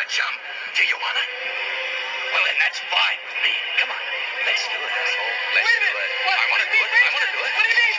chum. Do you wanna? Well, then that's fine with me. Come on. Let's do it, asshole. Let's do it. I wanna do it. I wanna do it. What do you mean?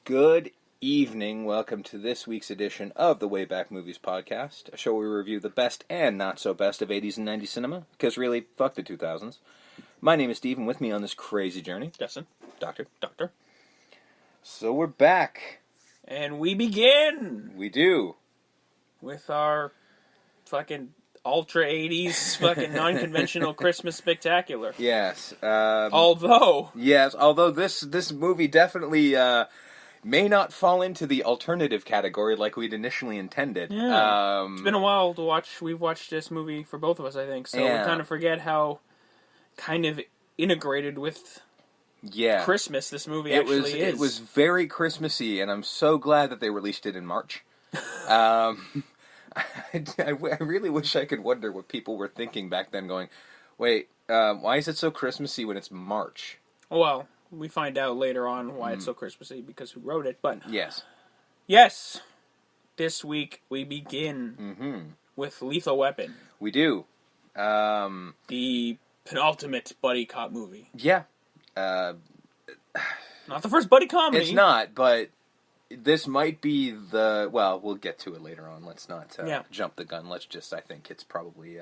Good evening. Welcome to this week's edition of the WayBack Movies Podcast, a show where we review the best and not so best of 80s and 90s cinema, because really, fuck the 2000s. My name is Steve, and with me on this crazy journey, Justin. Doctor. So we're back. And we begin We do. with our fucking ultra 80s fucking non-conventional Christmas spectacular. Yes. Although this movie definitely may not fall into the alternative category like we'd initially intended. Yeah. It's been a while to watch. We've watched this movie for both of us, I think. So Yeah. we kind of forget how kind of integrated with Christmas this movie is. It was very Christmassy, and I'm so glad that they released it in March. I really wish I could wonder what people were thinking back then, going, wait, why is it so Christmassy when it's March? Well, we find out later on why it's so Christmassy, because who wrote it, but... Yes, this week we begin with Lethal Weapon. We do. The penultimate buddy cop movie. Yeah. Not the first buddy comedy. It's not, but this might be the... Well, we'll get to it later on. Let's not jump the gun. Let's just... I think it's probably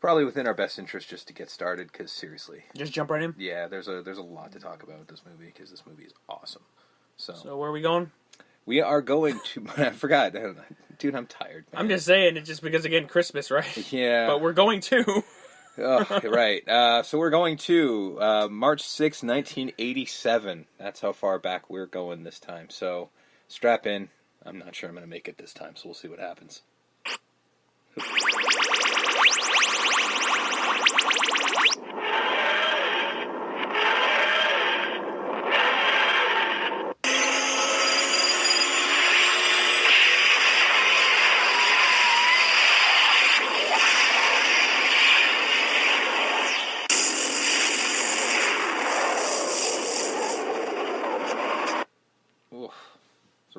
within our best interest just to get started, because seriously... Just jump right in? Yeah, there's a lot to talk about with this movie, because this movie is awesome. So where are we going? We are going to... I forgot. Dude, I'm tired, man. I'm just saying it just because, again, Christmas, right? Yeah. But we're going to... Oh, right. So we're going to March 6, 1987. That's how far back we're going this time. So strap in. I'm not sure I'm going to make it this time, so we'll see what happens.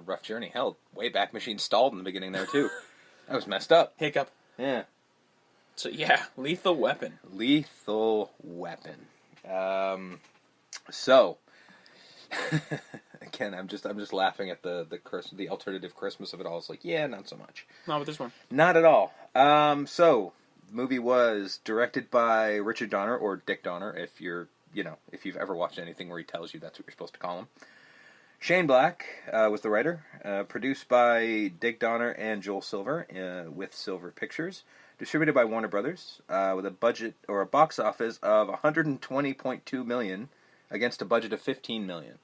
Rough journey. Hell, WayBack machine stalled in the beginning there, too. That was messed up. Hiccup. Yeah. So, yeah, Lethal Weapon. Lethal Weapon. So, again, I'm just laughing at the alternative Christmas of it all. It's like, yeah, not so much. Not with this one. Not at all. So, the movie was directed by Richard Donner, or Dick Donner, if you've ever watched anything where he tells you that's what you're supposed to call him. Shane Black was the writer, produced by Dick Donner and Joel Silver with Silver Pictures, distributed by Warner Brothers with a budget or a box office of $120.2 million against a budget of $15 million.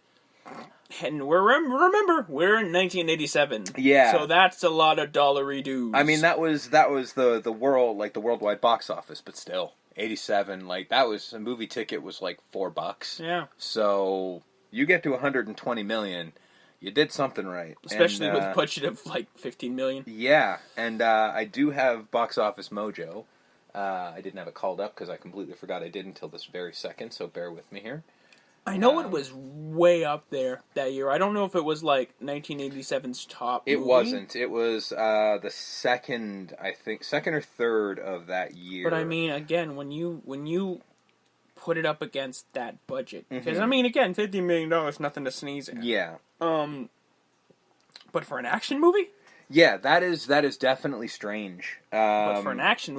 And remember, we're in 1987. Yeah. So that's a lot of dollary dues. I mean, that was the world, like the worldwide box office, but still, 87, like that was a movie ticket was like $4. Yeah. So you get to 120 million, you did something right. Especially with a budget of like 15 million. Yeah, and I do have Box Office Mojo. I didn't have it called up because I completely forgot I did until this very second, so bear with me here. I know it was way up there that year. I don't know if it was like 1987's top movie. It wasn't. It was the second or third of that year. But I mean, again, when you put it up against that budget, because I mean, again, $50 million, nothing to sneeze at. Yeah. But for an action movie? Yeah, that is definitely strange. But for an action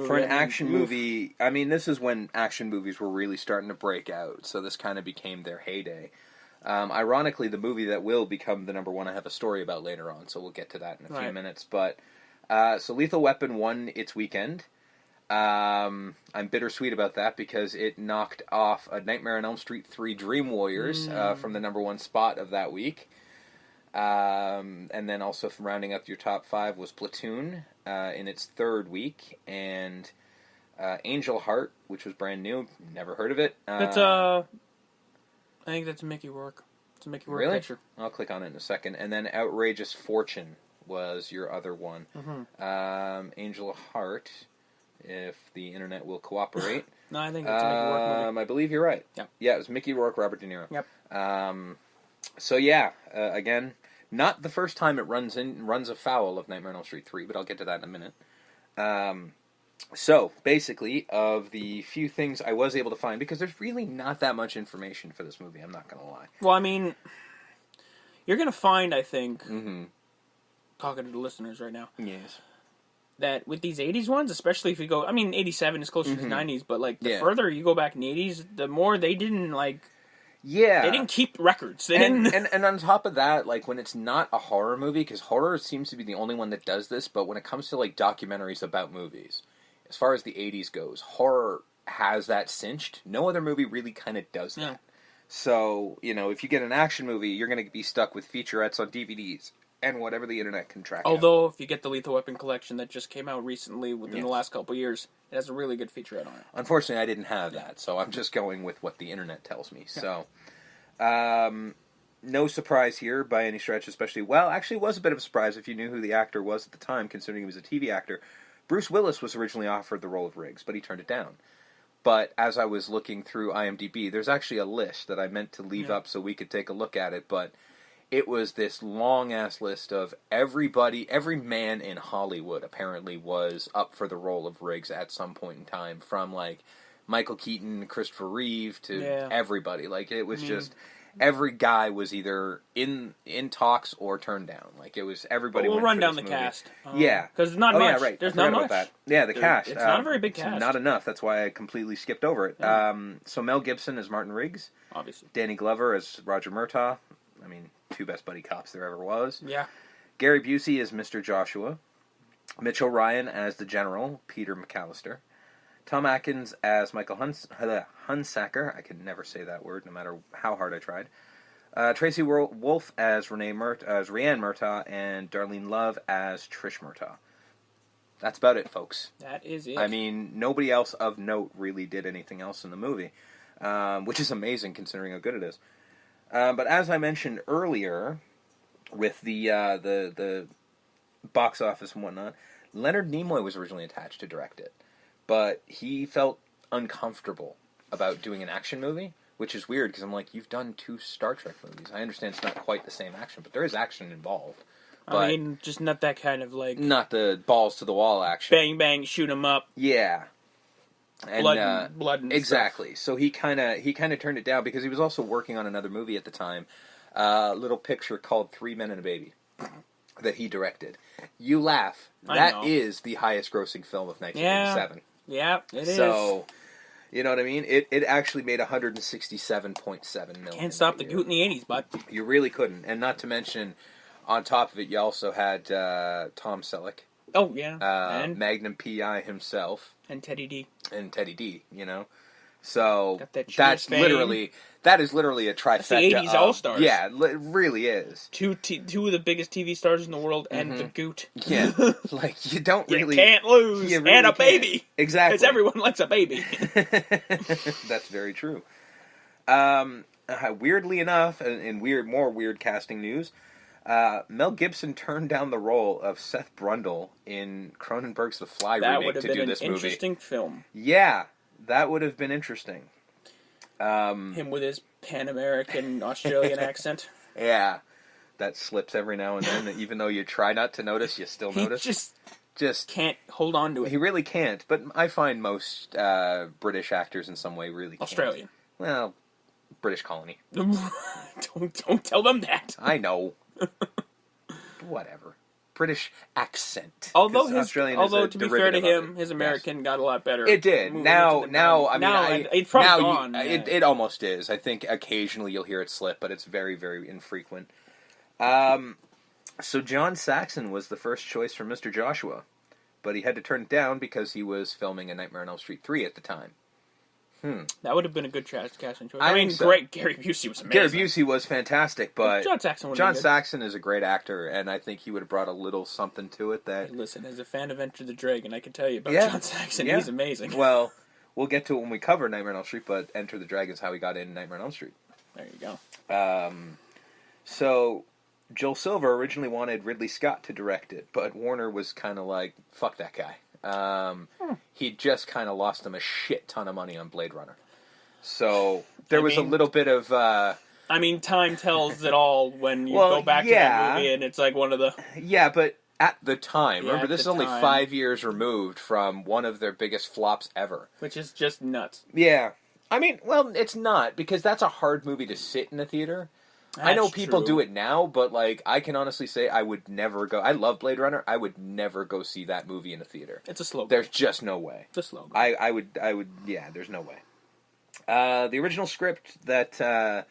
movie... I mean, this is when action movies were really starting to break out, so this kind of became their heyday. Ironically, the movie that will become the number one I have a story about later on, so we'll get to that in a few minutes. But so Lethal Weapon won its weekend. I'm bittersweet about that because it knocked off A Nightmare on Elm Street 3 Dream Warriors from the number one spot of that week. And then also from rounding up your top five was Platoon in its third week, and Angel Heart, which was brand new, never heard of it. It's a I think that's Mickey Rourke. It's a Mickey Rourke really? picture. I'll click on it in a second. And then Outrageous Fortune was your other one. Mm-hmm. Angel of Heart, if the internet will cooperate. No, I think that's a Mickey Rourke movie. I believe you're right. Yep. Yeah, it was Mickey Rourke, Robert De Niro. Yep. So yeah, again, not the first time it runs afoul of Nightmare on Elm Street 3, but I'll get to that in a minute. So, basically, of the few things I was able to find, because there's really not that much information for this movie, I'm not going to lie. Well, I mean, you're going to find, I think, talking to the listeners right now, yes, that with these 80s ones, especially if you go, I mean, 87 is closer to the 90s, but, like, the further you go back in the 80s, the more they didn't, like... Yeah. They didn't keep records. They and, didn't... and on top of that, like, when it's not a horror movie, because horror seems to be the only one that does this, but when it comes to, like, documentaries about movies... As far as the 80s goes, horror has that cinched. No other movie really kind of does that. Yeah. So, you know, if you get an action movie, you're going to be stuck with featurettes on DVDs and whatever the internet can track Although, if you get the Lethal Weapon collection that just came out recently within the last couple of years, it has a really good featurette on it. Unfortunately, I didn't have that, so I'm just going with what the internet tells me. Yeah. So, no surprise here by any stretch, especially... Well, actually, it was a bit of a surprise if you knew who the actor was at the time, considering he was a TV actor. Bruce Willis was originally offered the role of Riggs, but he turned it down. But as I was looking through IMDb, there's actually a list that I meant to leave up so we could take a look at it, but it was this long-ass list of every man in Hollywood apparently was up for the role of Riggs at some point in time, from, like, Michael Keaton, Christopher Reeve, to everybody. Like, it was just... Every guy was either in talks or turned down. Like, it was everybody. We'll run down the cast. Yeah, because there's not much. Yeah, right. There's not much. That. Yeah, the cast. It's not a very big cast. Not enough. That's why I completely skipped over it. Yeah. So Mel Gibson as Martin Riggs. Obviously. Danny Glover as Roger Murtaugh. I mean, two best buddy cops there ever was. Yeah. Gary Busey as Mr. Joshua. Mitchell Ryan as the General, Peter McAllister. Tom Atkins as Michael Hunsaker. I can never say that word, no matter how hard I tried. Tracy Wolf as Rhianne Murtaugh, and Darlene Love as Trish Murtaugh. That's about it, folks. That is it. I mean, nobody else of note really did anything else in the movie, which is amazing considering how good it is. But as I mentioned earlier, with the box office and whatnot, Leonard Nimoy was originally attached to direct it. But he felt uncomfortable about doing an action movie, which is weird, because I'm like, you've done 2 Star Trek movies. I understand it's not quite the same action, but there is action involved. But I mean, just not that kind of, like... Not the balls-to-the-wall action. Bang, bang, shoot 'em up. Yeah. And, blood and exactly. stuff. So he kind of turned it down, because he was also working on another movie at the time, a little picture called 3 Men and a Baby, that he directed. You laugh. That is the highest-grossing film of 1987. Yeah, it is. So, you know what I mean? It actually made $167.7 million. Can't stop the goot in the 80s, bud. You really couldn't. And not to mention, on top of it, you also had Tom Selleck. Oh, yeah. And Magnum P.I. himself. And Teddy D. And Teddy D, you know? So, that is literally a trifecta. That's the 80s All-Stars. Yeah, it really is. Two of the biggest TV stars in the world and the goot. Yeah, like, you don't really... You can't lose. Really and a baby. Exactly. Because everyone likes a baby. That's very true. Weirdly enough, in more weird casting news, Mel Gibson turned down the role of Seth Brundle in Cronenberg's The Fly remake to do this movie. That would have been an interesting film. Yeah, that would have been interesting. Him with his Pan-American Australian accent. Yeah, that slips every now and then. Even though you try not to notice, you still notice. Just can't hold on to it. He really can't. But I find most British actors in some way really can't. Australian. Well, British colony. Don't tell them that. I know. Whatever. British accent. Although to be fair to him, his American got a lot better. It did. Now, it's probably gone. It almost is. I think occasionally you'll hear it slip, but it's very, very infrequent. So John Saxon was the first choice for Mr. Joshua, but he had to turn it down because he was filming A Nightmare on Elm Street 3 at the time. That would have been a good casting choice. I mean, great. Gary Busey was amazing. Gary Busey was fantastic, but John Saxon is a great actor, and I think he would have brought a little something to it that... Hey, listen, as a fan of Enter the Dragon, I can tell you about John Saxon. He's amazing. Well, we'll get to it when we cover Nightmare on Elm Street, but Enter the Dragon is how he got in Nightmare on Elm Street. There you go. So Joel Silver originally wanted Ridley Scott to direct it, but Warner was kind of like, fuck that guy. He just kind of lost him a shit ton of money on Blade Runner. So there was a little bit of... I mean, time tells it all when you go back to that movie, and it's like one of the... Yeah, but at the time, remember, this is only 5 years removed from one of their biggest flops ever. Which is just nuts. Yeah. I mean, well, it's not, because that's a hard movie to sit in a theater. I know people do it now, but, like, I can honestly say I would never go... I love Blade Runner. I would never go see that movie in a theater. It's a slow go. There's just no way. It's a slow go. I would, yeah, there's no way. The original script that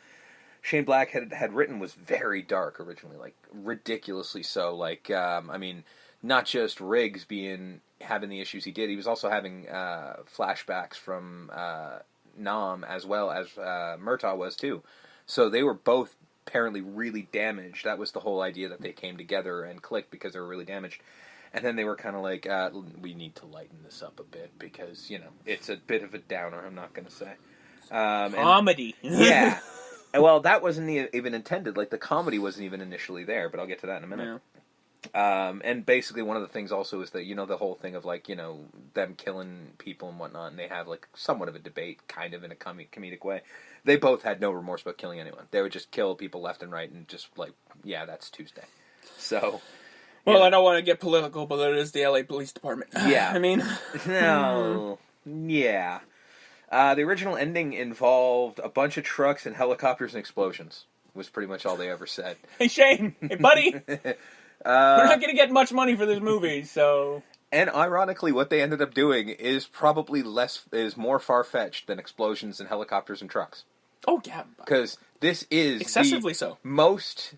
Shane Black had written was very dark originally, like, ridiculously so. Like, I mean, not just Riggs having the issues he did, he was also having flashbacks from Nam as well as Murtaugh was, too. So they were both apparently really damaged. That was the whole idea, that they came together and clicked because they were really damaged. And then they were kind of like, we need to lighten this up a bit because, you know, it's a bit of a downer, I'm not going to say. Comedy. Yeah. Well, that wasn't even intended. Like, the comedy wasn't even initially there, but I'll get to that in a minute. Yeah. And basically one of the things also is that, you know, the whole thing of, like, you know, them killing people and whatnot, and they have, like, somewhat of a debate, kind of in a comedic way. They both had no remorse about killing anyone. They would just kill people left and right and just, like, yeah, that's Tuesday. So... Well, I don't want to get political, but it is the LA Police Department. Yeah. I mean... No. Yeah. The original ending involved a bunch of trucks and helicopters and explosions. Was pretty much all they ever said. Hey, Shane! Hey, buddy! We're not going to get much money for this movie, so... And ironically, what they ended up doing is probably more far-fetched than explosions and helicopters and trucks. Oh, yeah. Because this is excessively so. Most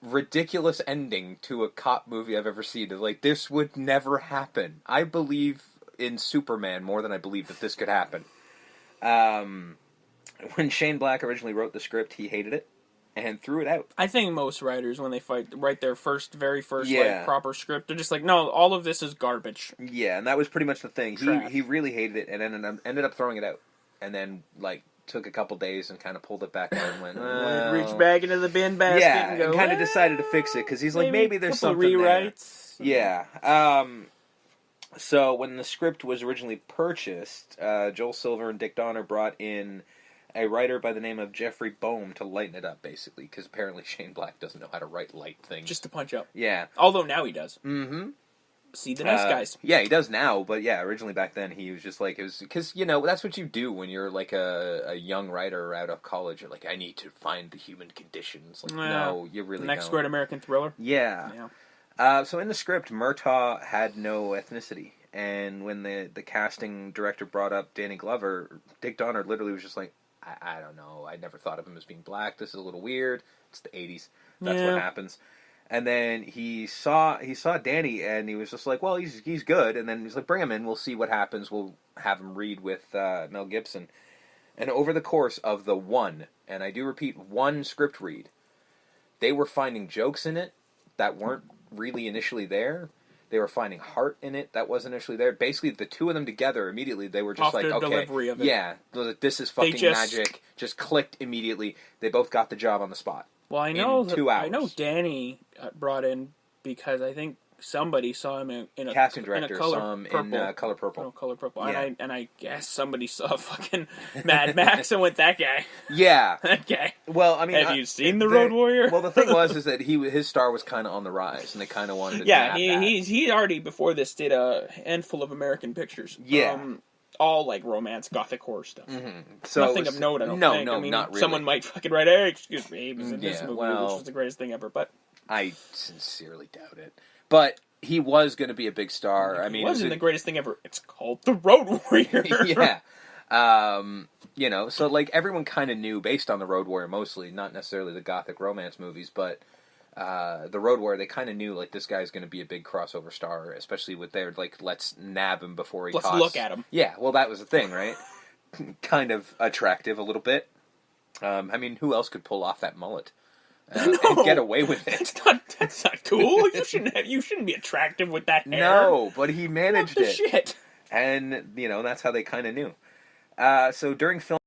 ridiculous ending to a cop movie I've ever seen. Like, this would never happen. I believe in Superman more than I believe that this could happen. When Shane Black originally wrote the script, he hated it and threw it out. I think most writers, when they write their very first like, proper script, they're just like, no, all of this is garbage. Yeah, and that was pretty much the thing. He really hated it and ended up throwing it out. And then, like, took a couple days and kind of pulled it back out and went, well... Reach back into the bin basket and go, and kind of decided to fix it, because he's like, maybe there's something rewrites. There. Yeah. So, when the script was originally purchased, Joel Silver and Dick Donner brought in a writer by the name of Jeffrey Boehm to lighten it up, basically, because apparently Shane Black doesn't know how to write light things. Just to punch up. Yeah. Although now he does. Mm-hmm. See the nice guys. Yeah, he does now, but yeah, originally back then he was just like, it was, because, you know, that's what you do when you're like a young writer out of college. You're like, I need to find the human conditions. Like, no, you really Next don't. great American thriller. Yeah. So in the script, Murtaugh had no ethnicity, and when the casting director brought up Danny Glover, Dick Donner literally was just like, I don't know, I never thought of him as being black, this is a little weird, it's the 80s, that's what happens. And then he saw Danny, and he was just like, well, he's good. And then he's like, bring him in, we'll see what happens. We'll have him read with Mel Gibson. And over the course of the one script read, they were finding jokes in it that weren't really initially there. They were finding heart in it that wasn't initially there. Basically, the two of them together, immediately, they were just off like, okay, delivery of it. Yeah, this is fucking magic. Just clicked immediately. They both got the job on the spot. Well, I know 2 hours. I know Danny brought in because I think somebody saw him in a casting director saw him purple. in Color Purple. Oh, Color Purple. Yeah. And I guess somebody saw fucking Mad Max and went, that guy. Yeah. That guy. Well, I mean, have you seen The Road Warrior? Well, the thing was that his star was kind of on the rise, and they kind of wanted to. Yeah, he already before this did a handful of American pictures. Yeah. All like romance, gothic horror stuff. Mm-hmm. So nothing of note, I don't think. No, I mean, not really. Someone might fucking write, hey, excuse me, he was in this movie, which was the greatest thing ever, but... I sincerely doubt it. But he was going to be a big star. I mean, it wasn't the greatest thing ever. It's called The Road Warrior. Yeah. You know, so like everyone kind of knew, based on The Road Warrior mostly, not necessarily the gothic romance movies, but... The Road Warrior, they kind of knew, like, this guy's going to be a big crossover star, especially with their, like, let's nab him before he Let's costs... look at him. Yeah, well, that was the thing, right? Kind of attractive a little bit. I mean, who else could pull off that mullet? And get away with it? That's not cool. You shouldn't be attractive with that hair. No, but he managed what the it. Shit. And, you know, that's how they kind of knew. So during film...